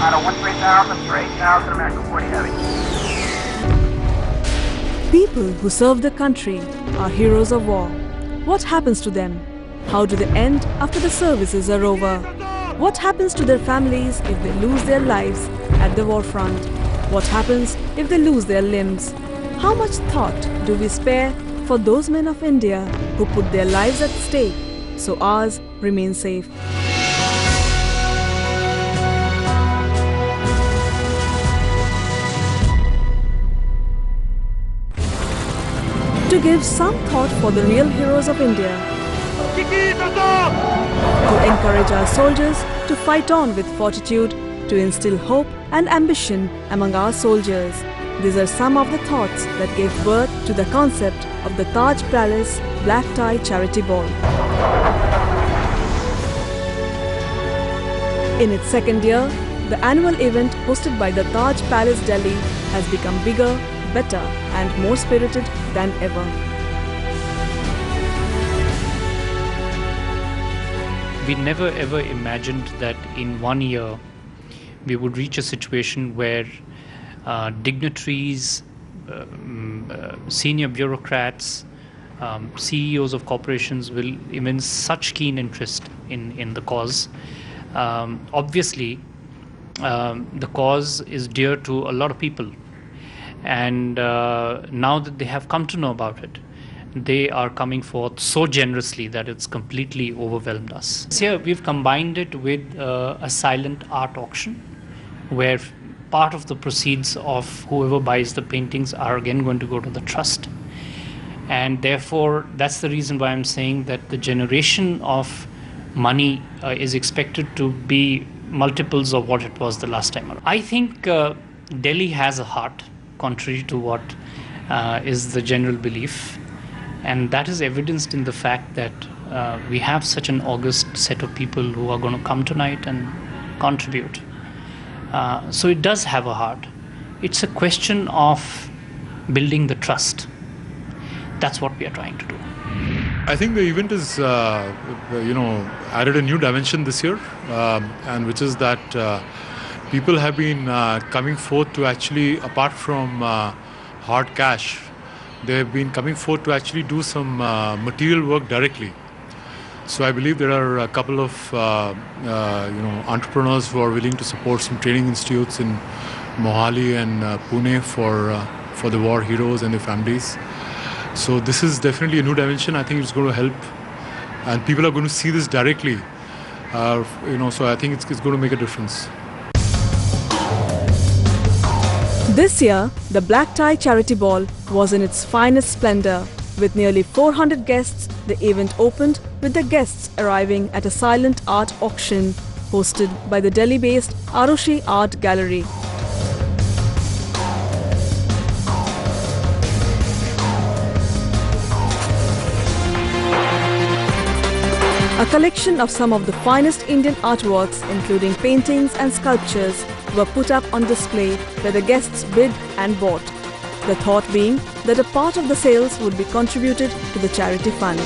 Out of 13,000 for 8,000 American 40 heavy. People who serve the country are heroes of war. What happens to them? How do they end after the services are over? What happens to their families if they lose their lives at the war front? What happens if they lose their limbs? How much thought do we spare for those men of India who put their lives at stake so ours remain safe? To give some thought for the real heroes of India, to encourage our soldiers to fight on with fortitude, to instill hope and ambition among our soldiers. These are some of the thoughts that gave birth to the concept of the Taj Palace Black Tie Charity Ball. In its second year, the annual event hosted by the Taj Palace Delhi has become bigger, better and more spirited than ever. We never ever imagined that in 1 year we would reach a situation where dignitaries, senior bureaucrats, CEOs of corporations will evince such keen interest in the cause. Obviously, the cause is dear to a lot of people, and now that they have come to know about it, they are coming forth so generously that it's completely overwhelmed us. This year we've combined it with a silent art auction, where part of the proceeds of whoever buys the paintings are again going to go to the trust. And therefore, that's the reason why I'm saying that the generation of money is expected to be multiples of what it was the last time around. I think Delhi has a heart, contrary to what is the general belief. And that is evidenced in the fact that we have such an august set of people who are going to come tonight and contribute. So it does have a heart. It's a question of building the trust. That's what we are trying to do. I think the event is, added a new dimension this year, and which is that people have been coming forth to actually, apart from hard cash, they have been coming forth to actually do some material work directly. So I believe there are a couple of entrepreneurs who are willing to support some training institutes in Mohali and Pune for the war heroes and their families. So this is definitely a new dimension. I think it's going to help, and people are going to see this directly. So I think it's going to make a difference. This year, the Black Tie Charity Ball was in its finest splendor. With nearly 400 guests, the event opened with the guests arriving at a silent art auction hosted by the Delhi-based Arushi Art Gallery. A collection of some of the finest Indian artworks, including paintings and sculptures, were put up on display where the guests bid and bought. The thought being that a part of the sales would be contributed to the charity fund.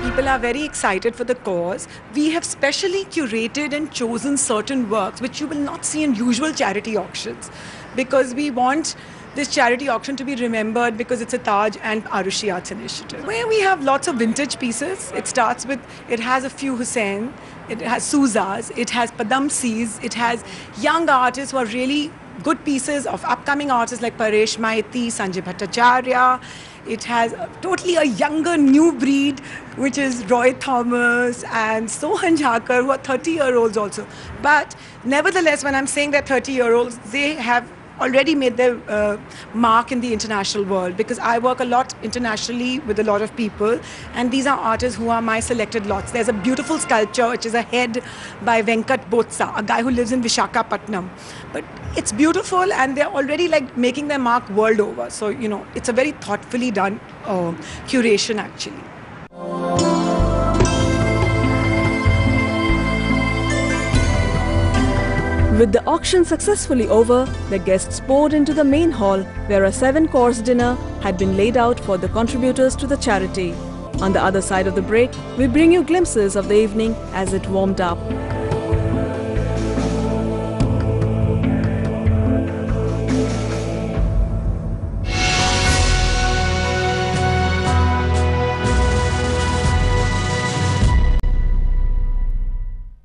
People are very excited for the cause. We have specially curated and chosen certain works which you will not see in usual charity auctions, because we want this charity auction to be remembered because it's a Taj and Arushi Arts Initiative. Where we have lots of vintage pieces. It starts with, it has a few Hussain, it has Souzas, it has Padamsis, it has young artists who are really good pieces of upcoming artists like Paresh Maiti, Sanjay Bhattacharya. It has totally a younger new breed, which is Roy Thomas and Sohan Jhakar, who are 30-year-olds also. But nevertheless, when I'm saying that 30-year-olds, they have already made their mark in the international world, because I work a lot internationally with a lot of people, and these are artists who are my selected lots. There's a beautiful sculpture which is a head by Venkat Botsa, a guy who lives in Vishakhapatnam. But it's beautiful, and they're already like making their mark world over. So, it's a very thoughtfully done curation actually. With the auction successfully over, the guests poured into the main hall where a 7-course dinner had been laid out for the contributors to the charity. On the other side of the break, we bring you glimpses of the evening as it warmed up.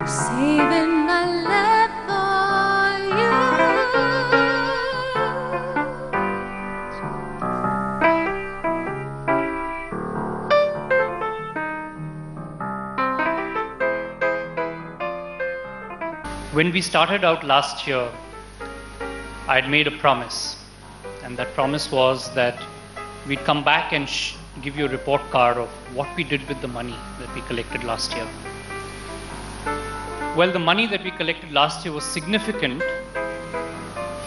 Saving my life for you. When we started out last year, I had made a promise, and that promise was that we'd come back and give you a report card of what we did with the money that we collected last year. Well, the money that we collected last year was significant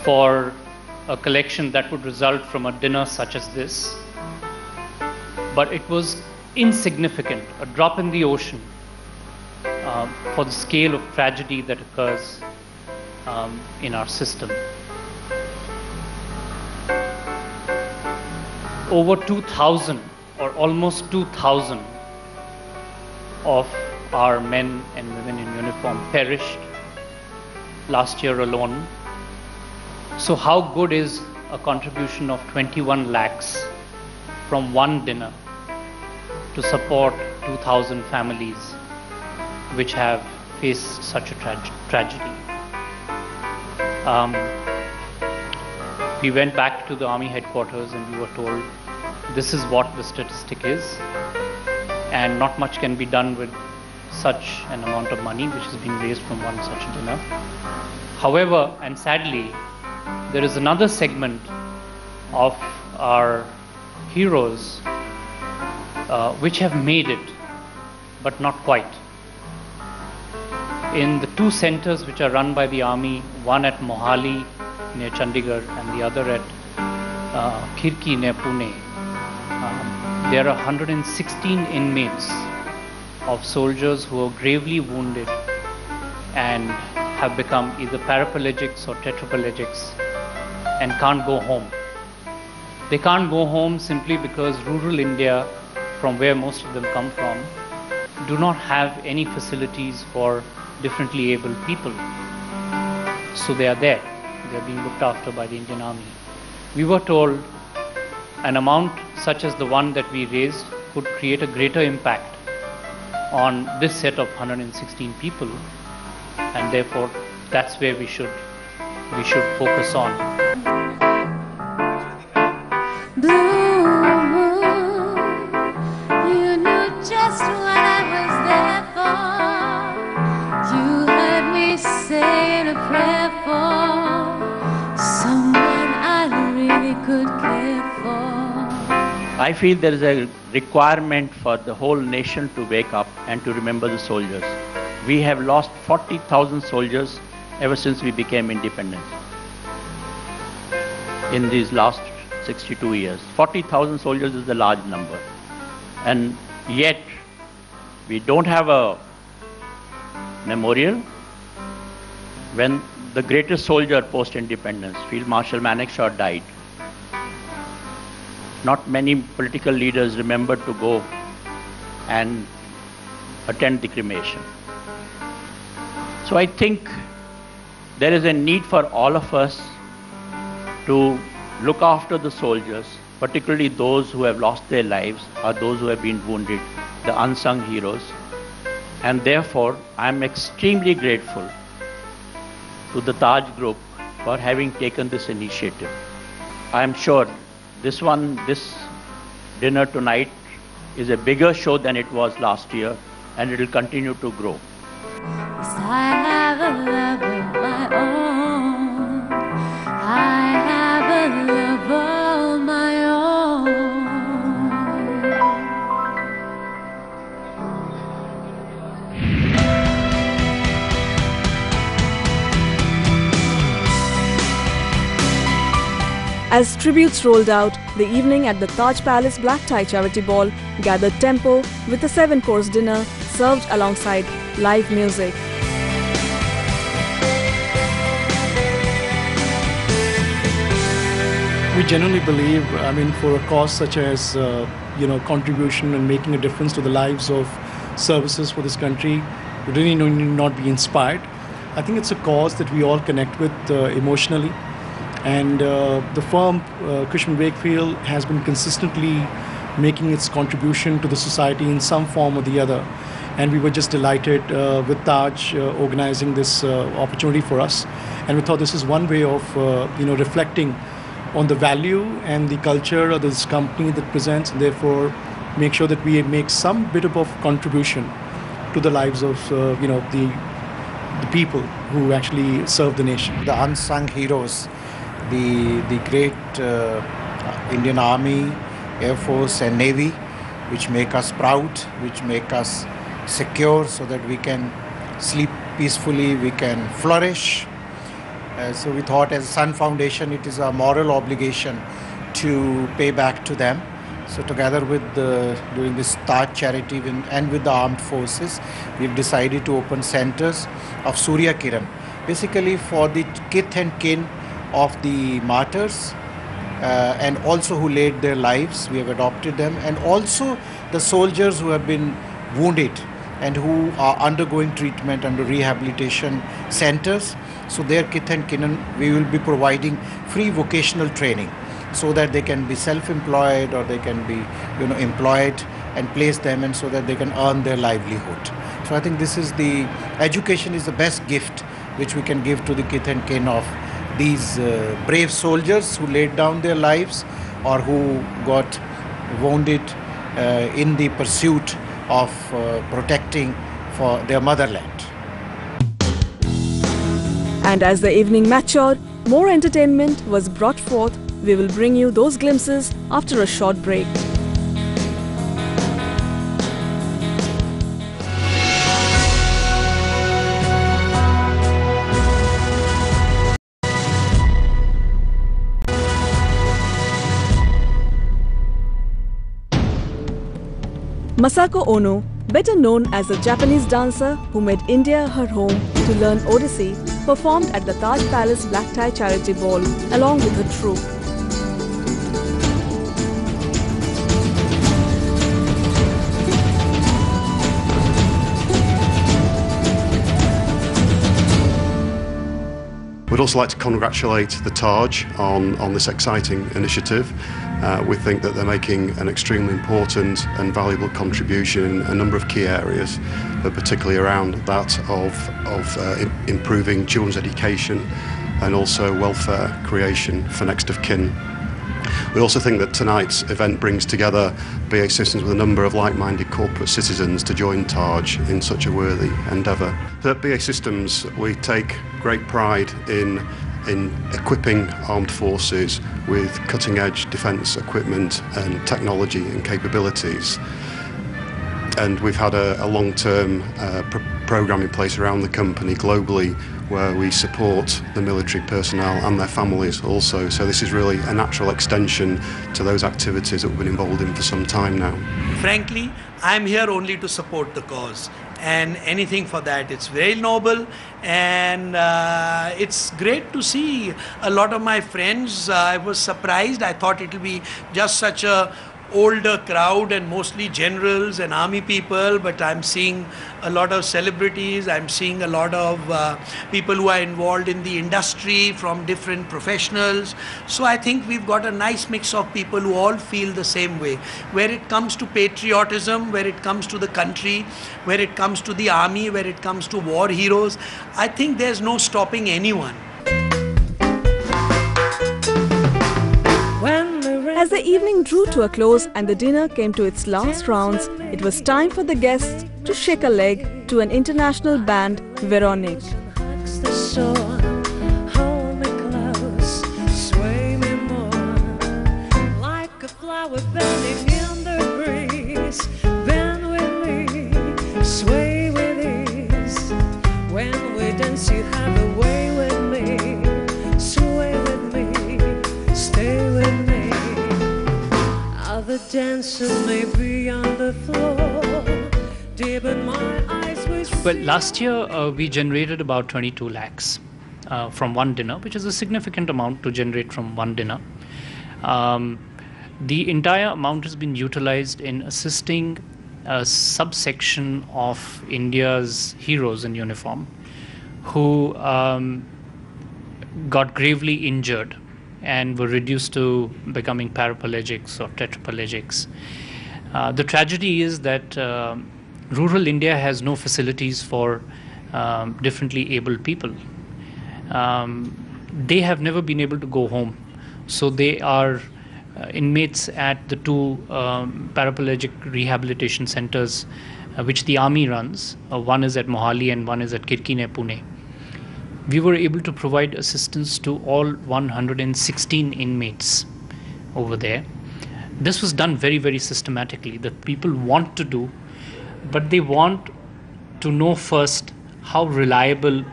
for a collection that would result from a dinner such as this, but it was insignificant, a drop in the ocean for the scale of tragedy that occurs in our system. Over 2,000 or almost 2,000 of our men and women in uniform perished last year alone. So how good is a contribution of 21 lakhs from one dinner to support 2,000 families which have faced such a tragedy? We went back to the army headquarters and we were told this is what the statistic is, and not much can be done with such an amount of money which is being raised from one such dinner. However, and sadly, there is another segment of our heroes which have made it, but not quite. In the two centers which are run by the army, one at Mohali near Chandigarh and the other at Khirki near Pune, there are 116 inmates of soldiers who are gravely wounded and have become either paraplegics or tetraplegics and can't go home. They can't go home simply because rural India, from where most of them come from, do not have any facilities for differently abled people. So they are there. They are being looked after by the Indian Army. We were told an amount such as the one that we raised could create a greater impact on this set of 116 people, and therefore that's where we should focus on. Blue moon, you knew just what I was there for. You heard me saying a prayer for someone I really could care for. I feel there is a requirement for the whole nation to wake up and to remember the soldiers. We have lost 40,000 soldiers ever since we became independent. In these last 62 years, 40,000 soldiers is a large number. And yet, we don't have a memorial when the greatest soldier post-independence, Field Marshal Manekshaw, died. Not many political leaders remembered to go and attend the cremation. So I think there is a need for all of us to look after the soldiers, particularly those who have lost their lives or those who have been wounded, the unsung heroes. And therefore, I am extremely grateful to the Taj Group for having taken this initiative. I am sure this dinner tonight is a bigger show than it was last year, and it will continue to grow. Yes, I have a love of my own. I have a love of my own. As tributes rolled out, the evening at the Taj Palace Black Tie Charity Ball gathered tempo with a 7-course dinner served alongside live music. We genuinely believe, for a cause such as, contribution and making a difference to the lives of services for this country, we really need not be inspired. I think it's a cause that we all connect with emotionally. And the firm, Cushman Wakefield, has been consistently making its contribution to the society in some form or the other. And we were just delighted with Taj organizing this opportunity for us. And we thought this is one way of, reflecting on the value and the culture of this company that presents, and therefore make sure that we make some bit of contribution to the lives of, the people who actually serve the nation. The unsung heroes, the great Indian Army, Air Force and Navy, which make us proud, which make us secure so that we can sleep peacefully, we can flourish. So we thought as Sun Foundation, it is a moral obligation to pay back to them. So together with doing this Taj charity and with the armed forces, we've decided to open centers of Surya Kiran, basically for the kith and kin of the martyrs and also who laid their lives. We have adopted them, and also the soldiers who have been wounded and who are undergoing treatment under rehabilitation centers. So their kith and kin, we will be providing free vocational training so that they can be self-employed or they can be employed and place them, and so that they can earn their livelihood. So I think this is education is the best gift which we can give to the kith and kin of these brave soldiers who laid down their lives or who got wounded in the pursuit of protecting for their motherland. And as the evening matured, more entertainment was brought forth. We will bring you those glimpses after a short break. Masako Ono, better known as a Japanese dancer who made India her home to learn Odissi, performed at the Taj Palace Black Tie Charity Ball along with her troupe. We'd also like to congratulate the Taj on this exciting initiative. We think that they're making an extremely important and valuable contribution in a number of key areas, but particularly around that of improving children's education and also welfare creation for next of kin. We also think that tonight's event brings together BAE Systems with a number of like-minded corporate citizens to join Taj in such a worthy endeavour. At BAE Systems, we take great pride in equipping armed forces with cutting-edge defence equipment and technology and capabilities. And we've had a long-term programme in place around the company globally where we support the military personnel and their families also. So this is really a natural extension to those activities that we've been involved in for some time now. Frankly, I'm here only to support the cause, and anything for that. It's very noble, and it's great to see a lot of my friends. I was surprised. I thought it will be just such a older crowd and mostly generals and army people, but I'm seeing a lot of celebrities. I'm seeing a lot of people who are involved in the industry from different professionals. So I think we've got a nice mix of people who all feel the same way. Where it comes to patriotism, where it comes to the country, where it comes to the army, where it comes to war heroes, I think there's no stopping anyone. As the evening drew to a close and the dinner came to its last rounds, it was time for the guests to shake a leg to an international band, Veronique. Well, last year we generated about 22 lakhs from one dinner, which is a significant amount to generate from one dinner. The entire amount has been utilized in assisting a subsection of India's heroes in uniform who got gravely injured and were reduced to becoming paraplegics or tetraplegics. The tragedy is that rural India has no facilities for differently abled people. They have never been able to go home, so they are inmates at the two paraplegic rehabilitation centers which the army runs. One is at Mohali and one is at Kirkine, Pune. We were able to provide assistance to all 116 inmates over there. This was done very, very systematically. That people want to do, but they want to know first how reliable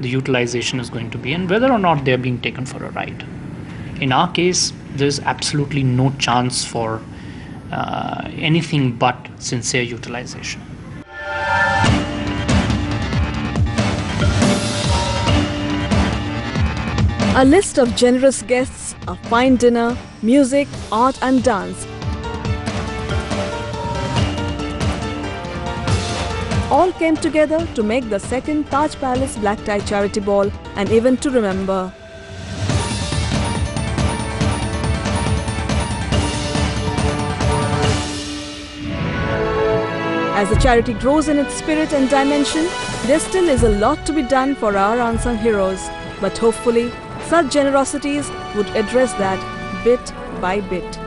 the utilization is going to be and whether or not they're being taken for a ride. In our case, there's absolutely no chance for anything but sincere utilization. A list of generous guests, a fine dinner, music, art and dance. All came together to make the second Taj Palace Black Tie Charity Ball an event to remember. As the charity grows in its spirit and dimension, there still is a lot to be done for our unsung heroes. But hopefully, such generosities would address that bit by bit.